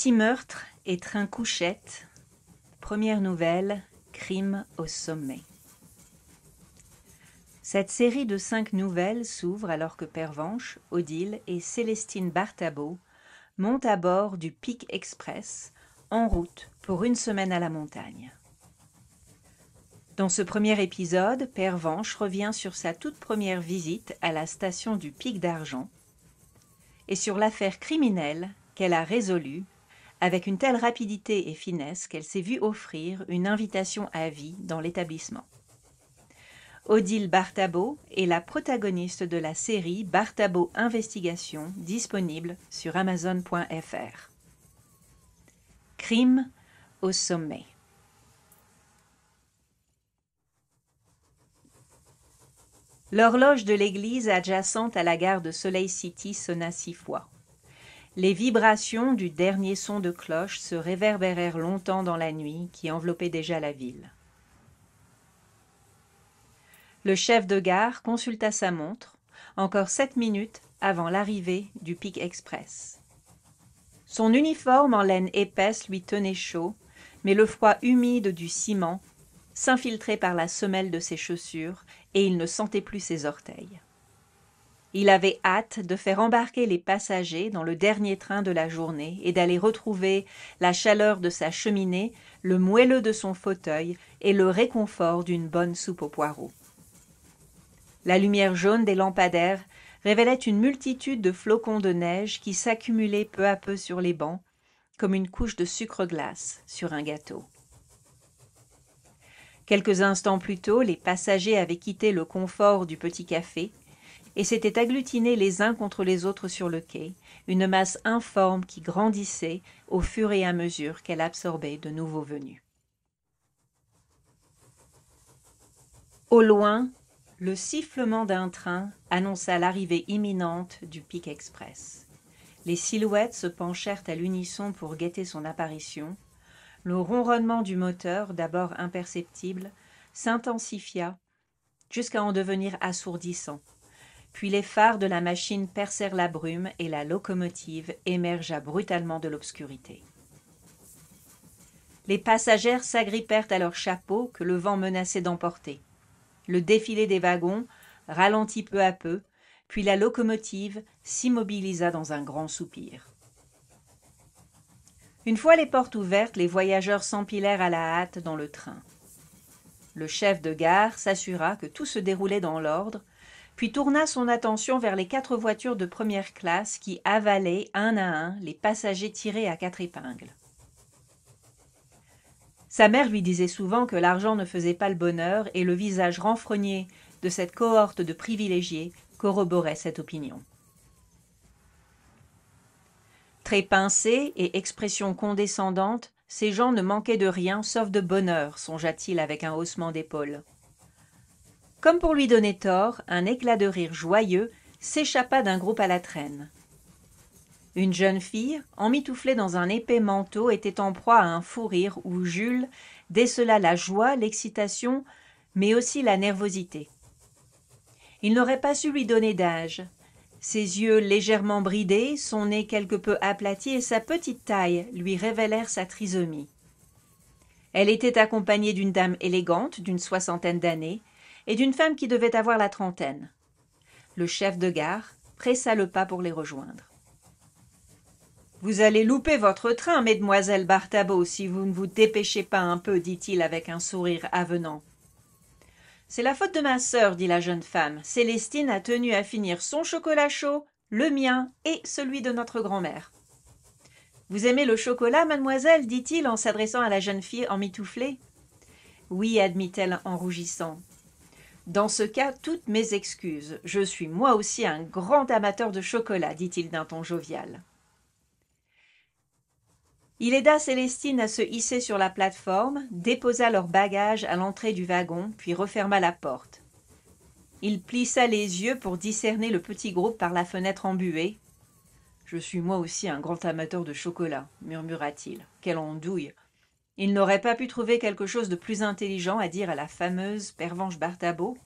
Petit meurtre et train couchette. Première nouvelle, crime au sommet. Cette série de 5 nouvelles s'ouvre alors que Pervenche, Odile et Célestine Barthabot montent à bord du Pic Express, en route pour une semaine à la montagne. Dans ce premier épisode, Pervenche revient sur sa toute première visite à la station du Pic d'Argent et sur l'affaire criminelle qu'elle a résolue avec une telle rapidité et finesse qu'elle s'est vue offrir une invitation à vie dans l'établissement. Odile Barthabot est la protagoniste de la série Barthabot Investigation, disponible sur Amazon.fr. Crime au sommet. L'horloge de l'église adjacente à la gare de Soleil City sonna 6 fois. Les vibrations du dernier son de cloche se réverbérèrent longtemps dans la nuit qui enveloppait déjà la ville. Le chef de gare consulta sa montre, encore 7 minutes avant l'arrivée du Pic Express. Son uniforme en laine épaisse lui tenait chaud, mais le froid humide du ciment s'infiltrait par la semelle de ses chaussures et il ne sentait plus ses orteils. Il avait hâte de faire embarquer les passagers dans le dernier train de la journée et d'aller retrouver la chaleur de sa cheminée, le moelleux de son fauteuil et le réconfort d'une bonne soupe aux poireaux. La lumière jaune des lampadaires révélait une multitude de flocons de neige qui s'accumulaient peu à peu sur les bancs, comme une couche de sucre glace sur un gâteau. Quelques instants plus tôt, les passagers avaient quitté le confort du petit café et s'étaient agglutinés les uns contre les autres sur le quai, une masse informe qui grandissait au fur et à mesure qu'elle absorbait de nouveaux venus. Au loin, le sifflement d'un train annonça l'arrivée imminente du Pic Express. Les silhouettes se penchèrent à l'unisson pour guetter son apparition. Le ronronnement du moteur, d'abord imperceptible, s'intensifia jusqu'à en devenir assourdissant. Puis les phares de la machine percèrent la brume et la locomotive émergea brutalement de l'obscurité. Les passagères s'agrippèrent à leurs chapeaux que le vent menaçait d'emporter. Le défilé des wagons ralentit peu à peu, puis la locomotive s'immobilisa dans un grand soupir. Une fois les portes ouvertes, les voyageurs s'empilèrent à la hâte dans le train. Le chef de gare s'assura que tout se déroulait dans l'ordre, puis tourna son attention vers les 4 voitures de première classe qui avalaient un à un les passagers tirés à 4 épingles. Sa mère lui disait souvent que l'argent ne faisait pas le bonheur et le visage renfrogné de cette cohorte de privilégiés corroborait cette opinion. Très pincés et expression condescendante, ces gens ne manquaient de rien sauf de bonheur, songea-t-il avec un haussement d'épaules. Comme pour lui donner tort, un éclat de rire joyeux s'échappa d'un groupe à la traîne. Une jeune fille, emmitouflée dans un épais manteau, était en proie à un fou rire où Jules décela la joie, l'excitation, mais aussi la nervosité. Il n'aurait pas su lui donner d'âge. Ses yeux légèrement bridés, son nez quelque peu aplati et sa petite taille lui révélèrent sa trisomie. Elle était accompagnée d'une dame élégante d'une 60aine d'années et d'une femme qui devait avoir la 30aine. Le chef de gare pressa le pas pour les rejoindre. « Vous allez louper votre train, mesdemoiselles Barthabot, si vous ne vous dépêchez pas un peu, dit-il avec un sourire avenant. « C'est la faute de ma sœur, dit la jeune femme. Célestine a tenu à finir son chocolat chaud, le mien et celui de notre grand-mère. »« Vous aimez le chocolat, mademoiselle » dit-il en s'adressant à la jeune fille emmitouflée. « Oui, admit-elle en rougissant. Dans ce cas, toutes mes excuses. Je suis moi aussi un grand amateur de chocolat, dit-il d'un ton jovial. Il aida Célestine à se hisser sur la plateforme, déposa leurs bagages à l'entrée du wagon, puis referma la porte. Il plissa les yeux pour discerner le petit groupe par la fenêtre embuée. « Je suis moi aussi un grand amateur de chocolat, » murmura-t-il. « Quelle andouille ! Il n'aurait pas pu trouver quelque chose de plus intelligent à dire à la fameuse Pervenche Barthabot.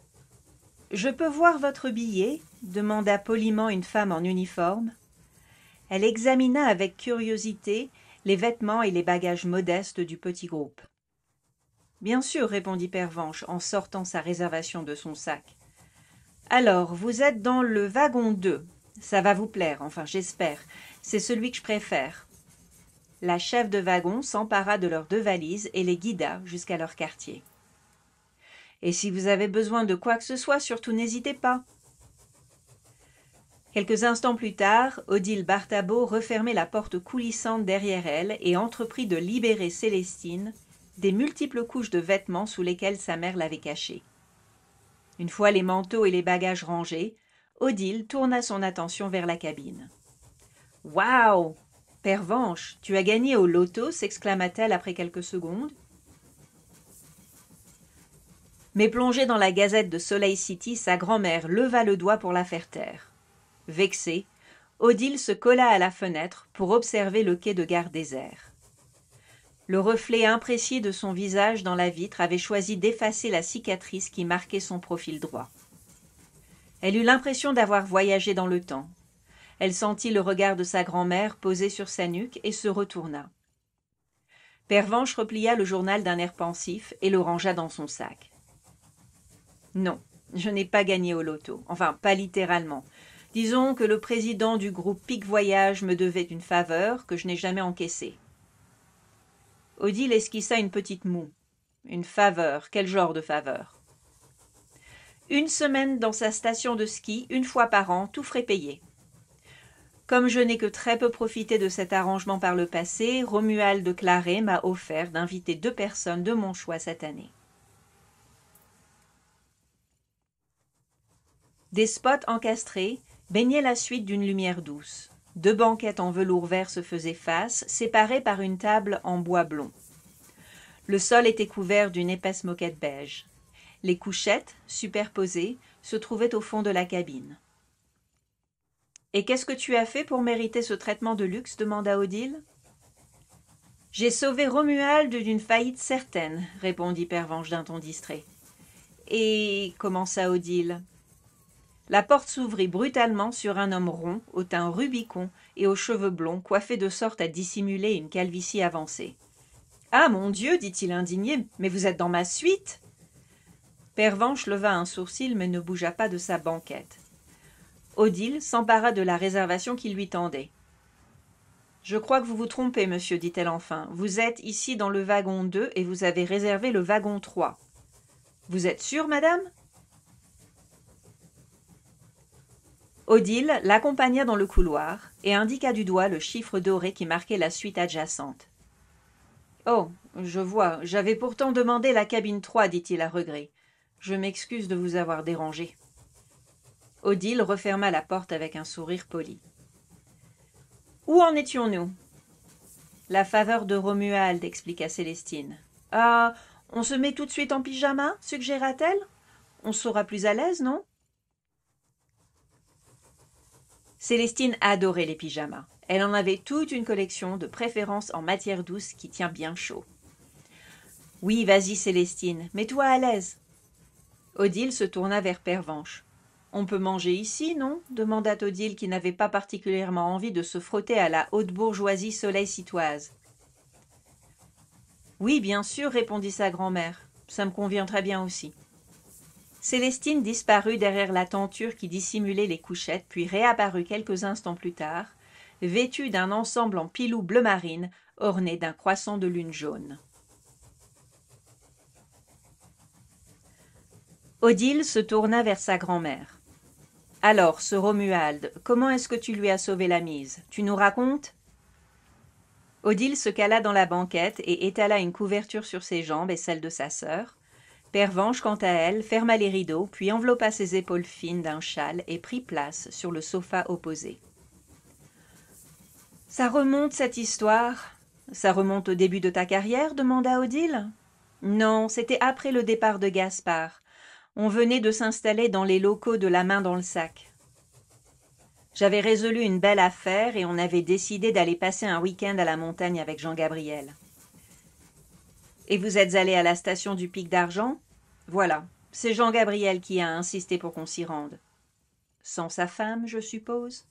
« Je peux voir votre billet » demanda poliment une femme en uniforme. Elle examina avec curiosité les vêtements et les bagages modestes du petit groupe. « Bien sûr, répondit Pervenche en sortant sa réservation de son sac. « Alors, vous êtes dans le wagon 2. Ça va vous plaire, enfin j'espère. C'est celui que je préfère. » La chef de wagon s'empara de leurs 2 valises et les guida jusqu'à leur quartier. « Et si vous avez besoin de quoi que ce soit, surtout n'hésitez pas. » Quelques instants plus tard, Odile Barthabot refermait la porte coulissante derrière elle et entreprit de libérer Célestine des multiples couches de vêtements sous lesquelles sa mère l'avait cachée. Une fois les manteaux et les bagages rangés, Odile tourna son attention vers la cabine. « Waouh! Pervenche, tu as gagné au loto » s'exclama-t-elle après quelques secondes. Mais plongée dans la gazette de Soleil City, sa grand-mère leva le doigt pour la faire taire. Vexée, Odile se colla à la fenêtre pour observer le quai de gare désert. Le reflet imprécis de son visage dans la vitre avait choisi d'effacer la cicatrice qui marquait son profil droit. Elle eut l'impression d'avoir voyagé dans le temps. Elle sentit le regard de sa grand-mère posé sur sa nuque et se retourna. Pervenche replia le journal d'un air pensif et le rangea dans son sac. « Non, je n'ai pas gagné au loto, enfin pas littéralement. Disons que le président du groupe Pic Voyage me devait une faveur que je n'ai jamais encaissée. » Odile esquissa une petite moue. Une faveur, quel genre de faveur? « 1 semaine dans sa station de ski, 1 fois par an, tout frais payé. Comme je n'ai que très peu profité de cet arrangement par le passé, Romuald Claret m'a offert d'inviter 2 personnes de mon choix cette année. » Des spots encastrés baignaient la suite d'une lumière douce. 2 banquettes en velours vert se faisaient face, séparées par une table en bois blond. Le sol était couvert d'une épaisse moquette beige. Les couchettes, superposées, se trouvaient au fond de la cabine. « Et qu'est-ce que tu as fait pour mériter ce traitement de luxe » demanda Odile. « J'ai sauvé Romuald d'une faillite certaine » répondit Pervenche d'un ton distrait. « Et... » commença Odile. La porte s'ouvrit brutalement sur un homme rond, au teint rubicond et aux cheveux blonds, coiffé de sorte à dissimuler une calvitie avancée. « Ah, mon Dieu » dit-il indigné, « mais vous êtes dans ma suite !» Pervenche leva un sourcil mais ne bougea pas de sa banquette. Odile s'empara de la réservation qui lui tendait. « Je crois que vous vous trompez, monsieur, dit-elle enfin. Vous êtes ici dans le wagon 2 et vous avez réservé le wagon 3. Vous êtes sûre, madame ? » Odile l'accompagna dans le couloir et indiqua du doigt le chiffre doré qui marquait la suite adjacente. « Oh, je vois, j'avais pourtant demandé la cabine 3, dit-il à regret. Je m'excuse de vous avoir dérangé. » Odile referma la porte avec un sourire poli. « Où en étions-nous » ? « La faveur de Romuald, expliqua Célestine. « Ah, on se met tout de suite en pyjama » suggéra-t-elle. « On sera plus à l'aise, non ?» Célestine adorait les pyjamas. Elle en avait toute une collection, de préférence en matière douce qui tient bien chaud. « Oui, vas-y Célestine, mets-toi à l'aise. » Odile se tourna vers Pervenche. « On peut manger ici, non » demanda Odile qui n'avait pas particulièrement envie de se frotter à la haute bourgeoisie soleil-citoise. « Oui, bien sûr, répondit sa grand-mère. Ça me convient très bien aussi. » Célestine disparut derrière la tenture qui dissimulait les couchettes, puis réapparut quelques instants plus tard, vêtue d'un ensemble en pilou bleu marine, orné d'un croissant de lune jaune. Odile se tourna vers sa grand-mère. « Alors, ce Romuald, comment est-ce que tu lui as sauvé la mise? Tu nous racontes ?» Odile se cala dans la banquette et étala une couverture sur ses jambes et celle de sa sœur. Pervenche, quant à elle, ferma les rideaux, puis enveloppa ses épaules fines d'un châle et prit place sur le sofa opposé. « Ça remonte, cette histoire. Ça remonte au début de ta carrière » demanda Odile. « Non, c'était après le départ de Gaspard. On venait de s'installer dans les locaux de la main dans le sac. J'avais résolu une belle affaire et on avait décidé d'aller passer un week-end à la montagne avec Jean-Gabriel. « Et vous êtes allé à la station du Pic d'Argent ? Voilà, c'est Jean-Gabriel qui a insisté pour qu'on s'y rende. Sans sa femme, je suppose ?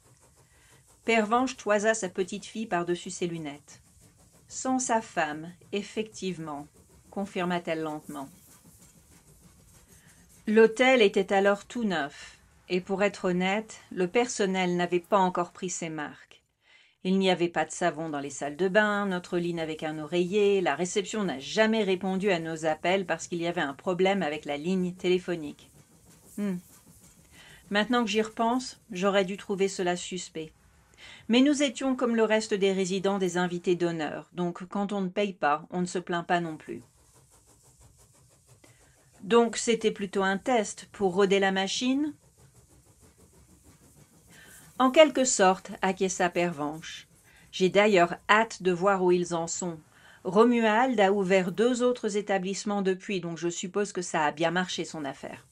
Pervenche toisa sa petite fille par-dessus ses lunettes. « Sans sa femme, effectivement, » confirma-t-elle lentement. L'hôtel était alors tout neuf, et pour être honnête, le personnel n'avait pas encore pris ses marques. Il n'y avait pas de savon dans les salles de bain, notre lit n'avait qu'un oreiller, la réception n'a jamais répondu à nos appels parce qu'il y avait un problème avec la ligne téléphonique. Maintenant que j'y repense, j'aurais dû trouver cela suspect. Mais nous étions comme le reste des résidents des invités d'honneur, donc quand on ne paye pas, on ne se plaint pas non plus. Donc c'était plutôt un test pour roder la machine ? En quelque sorte, acquiesça Pervenche. J'ai d'ailleurs hâte de voir où ils en sont. Romuald a ouvert 2 autres établissements depuis, donc je suppose que ça a bien marché son affaire.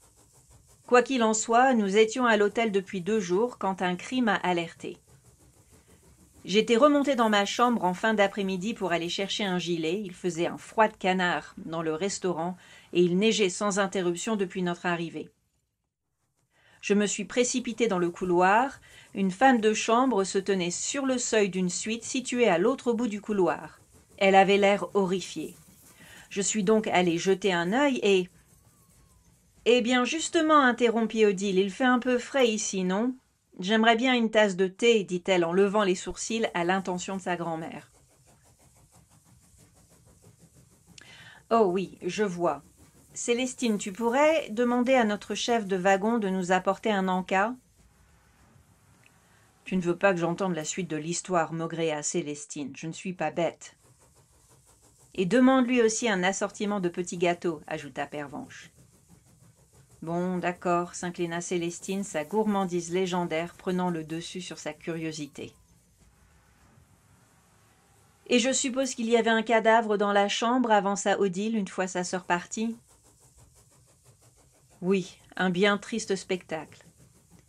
Quoi qu'il en soit, nous étions à l'hôtel depuis 2 jours quand un cri m'a alerté. J'étais remontée dans ma chambre en fin d'après-midi pour aller chercher un gilet. Il faisait un froid de canard dans le restaurant et il neigeait sans interruption depuis notre arrivée. Je me suis précipitée dans le couloir. Une femme de chambre se tenait sur le seuil d'une suite située à l'autre bout du couloir. Elle avait l'air horrifiée. Je suis donc allée jeter un œil et... « Eh bien, justement, interrompit Odile, il fait un peu frais ici, non ? J'aimerais bien une tasse de thé, dit-elle en levant les sourcils à l'intention de sa grand-mère. Oh oui, je vois. Célestine, tu pourrais demander à notre chef de wagon de nous apporter un encas ? Tu ne veux pas que j'entende la suite de l'histoire, maugréa Célestine. Je ne suis pas bête. Et demande-lui aussi un assortiment de petits gâteaux, ajouta Pervenche. Bon, d'accord, s'inclina Célestine, sa gourmandise légendaire prenant le dessus sur sa curiosité. Et je suppose qu'il y avait un cadavre dans la chambre, avança Odile une fois sa sœur partie. Oui, un bien triste spectacle.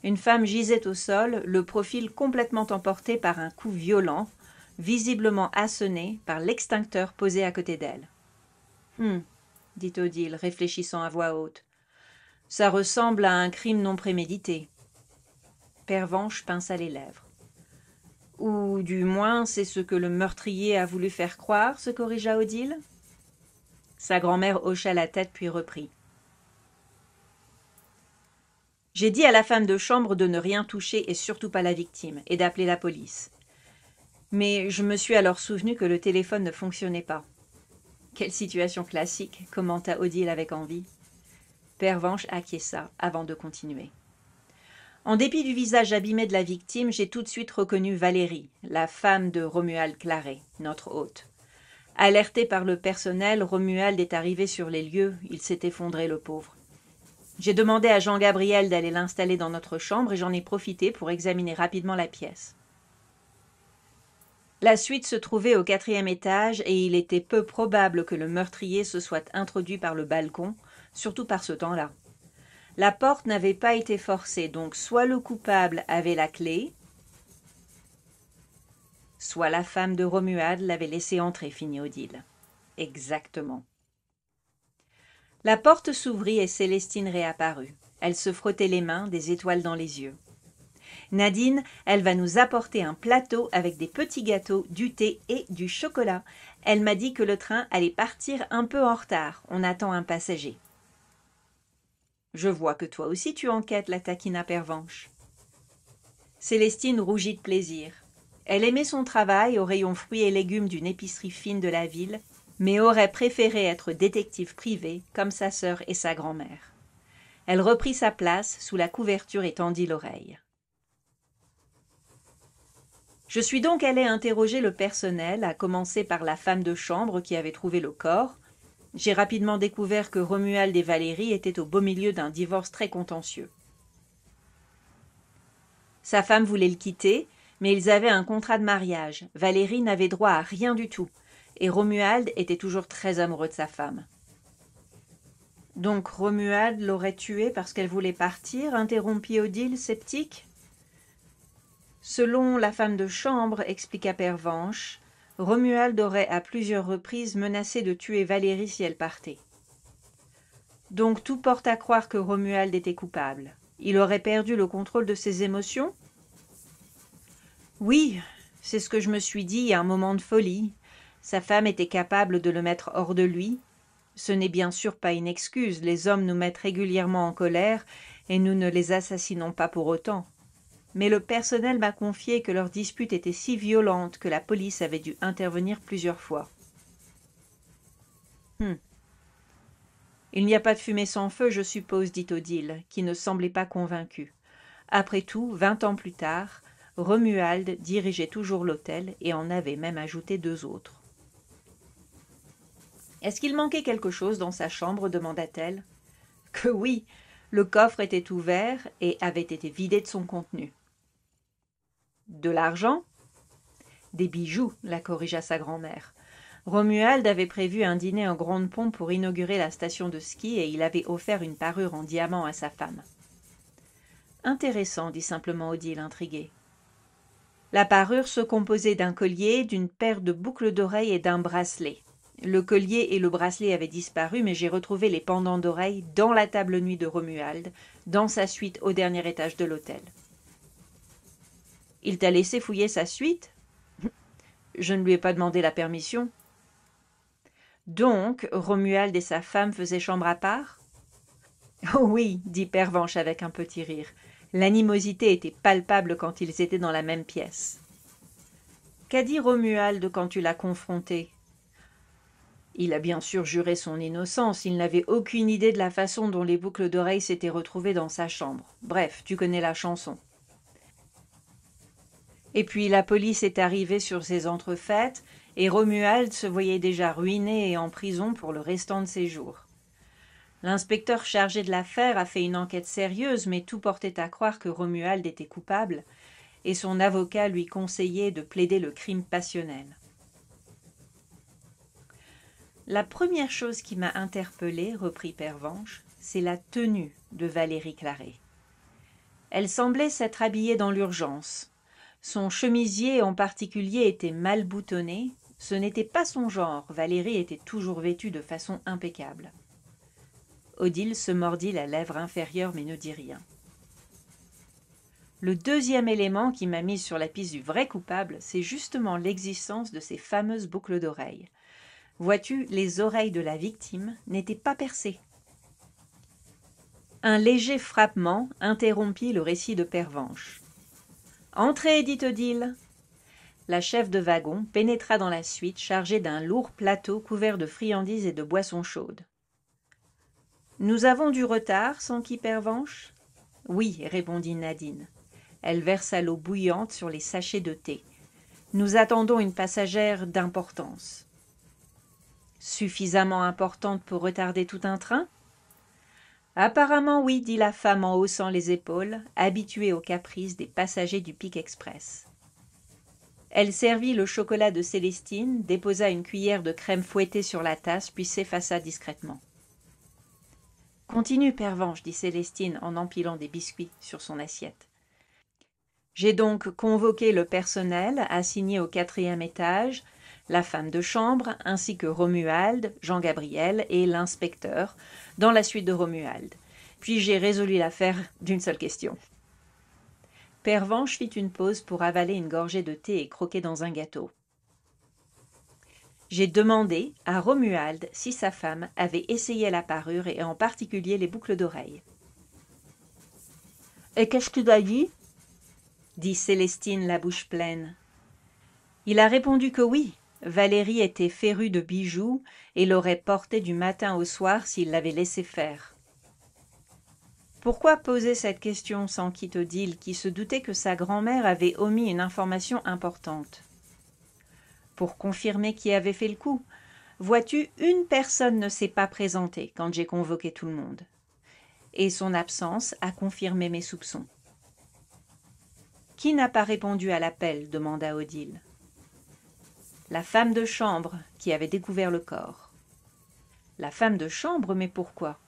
Une femme gisait au sol, le profil complètement emporté par un coup violent, visiblement assommé par l'extincteur posé à côté d'elle. Dit Odile, réfléchissant à voix haute. Ça ressemble à un crime non prémédité. Pervenche pinça les lèvres. Ou du moins, c'est ce que le meurtrier a voulu faire croire, se corrigea Odile. Sa grand-mère hocha la tête puis reprit. J'ai dit à la femme de chambre de ne rien toucher et surtout pas la victime, et d'appeler la police. Mais je me suis alors souvenu que le téléphone ne fonctionnait pas. Quelle situation classique, commenta Odile avec envie. Pervenche acquiesça avant de continuer. En dépit du visage abîmé de la victime, j'ai tout de suite reconnu Valérie, la femme de Romuald Claret, notre hôte. Alerté par le personnel, Romuald est arrivé sur les lieux, il s'est effondré le pauvre. J'ai demandé à Jean-Gabriel d'aller l'installer dans notre chambre et j'en ai profité pour examiner rapidement la pièce. La suite se trouvait au 4e étage et il était peu probable que le meurtrier se soit introduit par le balcon, surtout par ce temps-là. La porte n'avait pas été forcée, donc soit le coupable avait la clé, soit la femme de Romuald l'avait laissé entrer, finit Odile. Exactement. La porte s'ouvrit et Célestine réapparut. Elle se frottait les mains, des étoiles dans les yeux. Nadine, elle va nous apporter un plateau avec des petits gâteaux, du thé et du chocolat. Elle m'a dit que le train allait partir un peu en retard. On attend un passager. Je vois que toi aussi tu enquêtes, la taquina Pervenche. Célestine rougit de plaisir. Elle aimait son travail au rayon fruits et légumes d'une épicerie fine de la ville, mais aurait préféré être détective privée, comme sa sœur et sa grand-mère. Elle reprit sa place sous la couverture et tendit l'oreille. Je suis donc allée interroger le personnel, à commencer par la femme de chambre qui avait trouvé le corps. J'ai rapidement découvert que Romuald et Valérie étaient au beau milieu d'un divorce très contentieux. Sa femme voulait le quitter, mais ils avaient un contrat de mariage. Valérie n'avait droit à rien du tout, et Romuald était toujours très amoureux de sa femme. Donc Romuald l'aurait tuée parce qu'elle voulait partir, interrompit Odile, sceptique. Selon la femme de chambre, expliqua Pervenche, Romuald aurait à plusieurs reprises menacé de tuer Valérie si elle partait. Donc tout porte à croire que Romuald était coupable. Il aurait perdu le contrôle de ses émotions ? Oui, c'est ce que je me suis dit à un moment de folie. Sa femme était capable de le mettre hors de lui. Ce n'est bien sûr pas une excuse, les hommes nous mettent régulièrement en colère et nous ne les assassinons pas pour autant. Mais le personnel m'a confié que leur dispute était si violente que la police avait dû intervenir plusieurs fois. Il n'y a pas de fumée sans feu, je suppose, dit Odile, qui ne semblait pas convaincue. Après tout, 20 ans plus tard, Romuald dirigeait toujours l'hôtel et en avait même ajouté 2 autres. « Est-ce qu'il manquait quelque chose dans sa chambre » demanda-t-elle. « Que oui, le coffre était ouvert et avait été vidé de son contenu. »« De l'argent ?»« Des bijoux, » la corrigea sa grand-mère. Romuald avait prévu un dîner en grande pompe pour inaugurer la station de ski et il avait offert une parure en diamant à sa femme. « Intéressant, » dit simplement Odile, intriguée. La parure se composait d'un collier, d'une paire de boucles d'oreilles et d'un bracelet. Le collier et le bracelet avaient disparu, mais j'ai retrouvé les pendants d'oreilles dans la table nuit de Romuald, dans sa suite au dernier étage de l'hôtel. « Il t'a laissé fouiller sa suite ?»« Je ne lui ai pas demandé la permission. »« Donc, Romuald et sa femme faisaient chambre à part ?»« Oh oui, dit Pervenche avec un petit rire. L'animosité était palpable quand ils étaient dans la même pièce. »« Qu'a dit Romuald quand tu l'as confronté ?» ?»« Il a bien sûr juré son innocence, il n'avait aucune idée de la façon dont les boucles d'oreilles s'étaient retrouvées dans sa chambre. Bref, tu connais la chanson. » Et puis la police est arrivée sur ces entrefaites, et Romuald se voyait déjà ruiné et en prison pour le restant de ses jours. L'inspecteur chargé de l'affaire a fait une enquête sérieuse, mais tout portait à croire que Romuald était coupable, et son avocat lui conseillait de plaider le crime passionnel. La première chose qui m'a interpellée, reprit Pervenche, c'est la tenue de Valérie Claret. Elle semblait s'être habillée dans l'urgence. Son chemisier en particulier était mal boutonné. Ce n'était pas son genre, Valérie était toujours vêtue de façon impeccable. Odile se mordit la lèvre inférieure mais ne dit rien. Le deuxième élément qui m'a mise sur la piste du vrai coupable, c'est justement l'existence de ces fameuses boucles d'oreilles. Vois-tu, les oreilles de la victime n'étaient pas percées. Un léger frappement interrompit le récit de Pervenche. « Entrez, dit Odile. » La chef de wagon pénétra dans la suite chargée d'un lourd plateau couvert de friandises et de boissons chaudes. « Nous avons du retard, s'enquit Pervenche. »« Oui, répondit Nadine. Elle versa l'eau bouillante sur les sachets de thé. « Nous attendons une passagère d'importance. » Suffisamment importante pour retarder tout un train ? Apparemment oui, dit la femme en haussant les épaules, habituée aux caprices des passagers du Pic Express. Elle servit le chocolat de Célestine, déposa une cuillère de crème fouettée sur la tasse, puis s'effaça discrètement. « Continue, Pervenche, dit Célestine en empilant des biscuits sur son assiette. J'ai donc convoqué le personnel assigné au 4e étage, la femme de chambre, ainsi que Romuald, Jean-Gabriel et l'inspecteur, dans la suite de Romuald. Puis j'ai résolu l'affaire d'une seule question. » Pervenche fit une pause pour avaler une gorgée de thé et croquer dans un gâteau. J'ai demandé à Romuald si sa femme avait essayé la parure et en particulier les boucles d'oreilles. « Et qu'est-ce qu'il a dit ?» dit Célestine la bouche pleine. Il a répondu que oui. Valérie était férue de bijoux et l'aurait porté du matin au soir s'il l'avait laissé faire. Pourquoi poser cette question s'enquit Odile, qui se doutait que sa grand-mère avait omis une information importante. Pour confirmer qui avait fait le coup. Vois-tu, une personne ne s'est pas présentée quand j'ai convoqué tout le monde. Et son absence a confirmé mes soupçons. « Qui n'a pas répondu à l'appel » demanda Odile. La femme de chambre qui avait découvert le corps. La femme de chambre, mais pourquoi?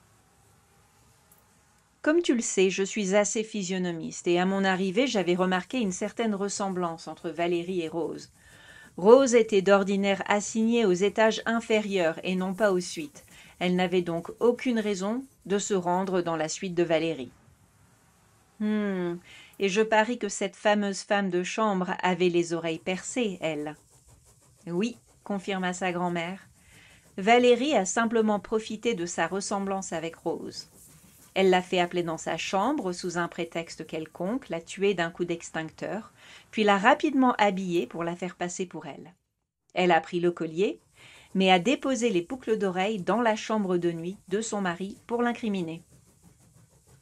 Comme tu le sais, je suis assez physionomiste et à mon arrivée, j'avais remarqué une certaine ressemblance entre Valérie et Rose. Rose était d'ordinaire assignée aux étages inférieurs et non pas aux suites. Elle n'avait donc aucune raison de se rendre dans la suite de Valérie. et je parie que cette fameuse femme de chambre avait les oreilles percées, elle. Oui, confirma sa grand-mère. Valérie a simplement profité de sa ressemblance avec Rose. Elle l'a fait appeler dans sa chambre sous un prétexte quelconque, l'a tuée d'un coup d'extincteur, puis l'a rapidement habillée pour la faire passer pour elle. Elle a pris le collier, mais a déposé les boucles d'oreilles dans la chambre de nuit de son mari pour l'incriminer.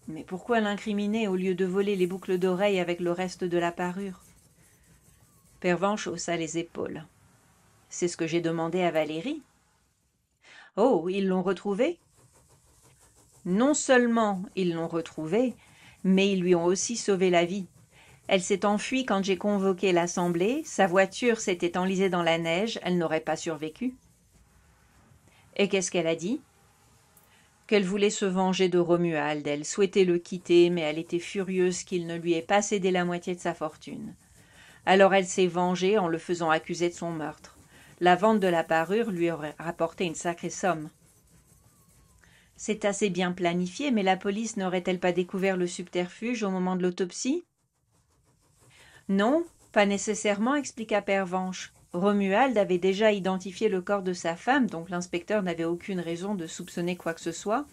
Mais pourquoi l'incriminer au lieu de voler les boucles d'oreilles avec le reste de la parure? Pervenche haussa les épaules. C'est ce que j'ai demandé à Valérie. Oh, ils l'ont retrouvée? Non seulement ils l'ont retrouvée, mais ils lui ont aussi sauvé la vie. Elle s'est enfuie quand j'ai convoqué l'assemblée, sa voiture s'était enlisée dans la neige, elle n'aurait pas survécu. Et qu'est-ce qu'elle a dit? Qu'elle voulait se venger de Romuald, elle souhaitait le quitter, mais elle était furieuse qu'il ne lui ait pas cédé la moitié de sa fortune. Alors elle s'est vengée en le faisant accuser de son meurtre. La vente de la parure lui aurait rapporté une sacrée somme. C'est assez bien planifié, mais la police n'aurait-elle pas découvert le subterfuge au moment de l'autopsie? Non, pas nécessairement, expliqua Pervenche. Romuald avait déjà identifié le corps de sa femme, donc l'inspecteur n'avait aucune raison de soupçonner quoi que ce soit.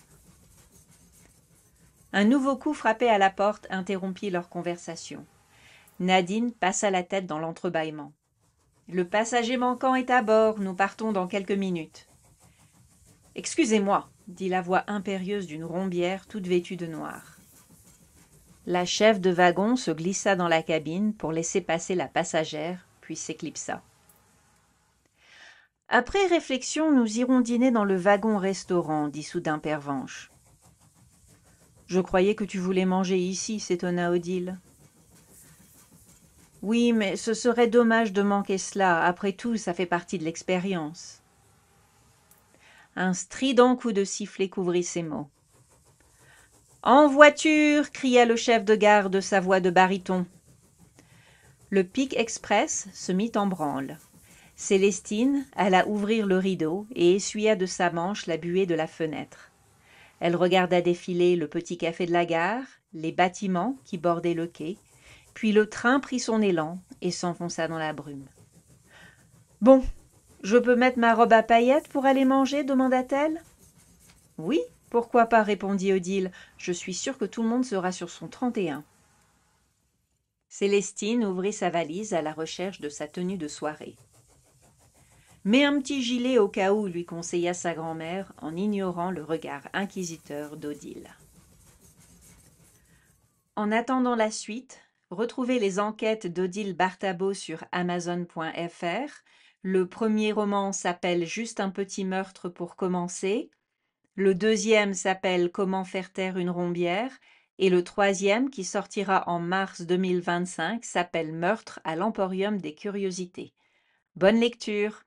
Un nouveau coup frappé à la porte interrompit leur conversation. Nadine passa la tête dans l'entrebâillement. « Le passager manquant est à bord, nous partons dans quelques minutes. »« Excusez-moi, » dit la voix impérieuse d'une rombière toute vêtue de noir. La chef de wagon se glissa dans la cabine pour laisser passer la passagère, puis s'éclipsa. « Après réflexion, nous irons dîner dans le wagon-restaurant, dit soudain Pervenche. « Je croyais que tu voulais manger ici, s'étonna Odile. Oui, mais ce serait dommage de manquer cela. Après tout, ça fait partie de l'expérience. » Un strident coup de sifflet couvrit ces mots. « En voiture !» cria le chef de gare de sa voix de baryton. Le Pic Express se mit en branle. Célestine alla ouvrir le rideau et essuya de sa manche la buée de la fenêtre. Elle regarda défiler le petit café de la gare, les bâtiments qui bordaient le quai, puis le train prit son élan et s'enfonça dans la brume. « Bon, je peux mettre ma robe à paillettes pour aller manger ?» demanda-t-elle. « Oui, pourquoi pas ?» répondit Odile. « Je suis sûre que tout le monde sera sur son 31. » Célestine ouvrit sa valise à la recherche de sa tenue de soirée. « Mets un petit gilet au cas où » lui conseilla sa grand-mère en ignorant le regard inquisiteur d'Odile. En attendant la suite, retrouvez les enquêtes d'Odile Barthabot sur Amazon.fr. Le premier roman s'appelle « Juste un petit meurtre pour commencer ». Le deuxième s'appelle « Comment faire taire une rombière » et le troisième, qui sortira en mars 2025, s'appelle « Meurtre à l'Emporium des curiosités ». Bonne lecture!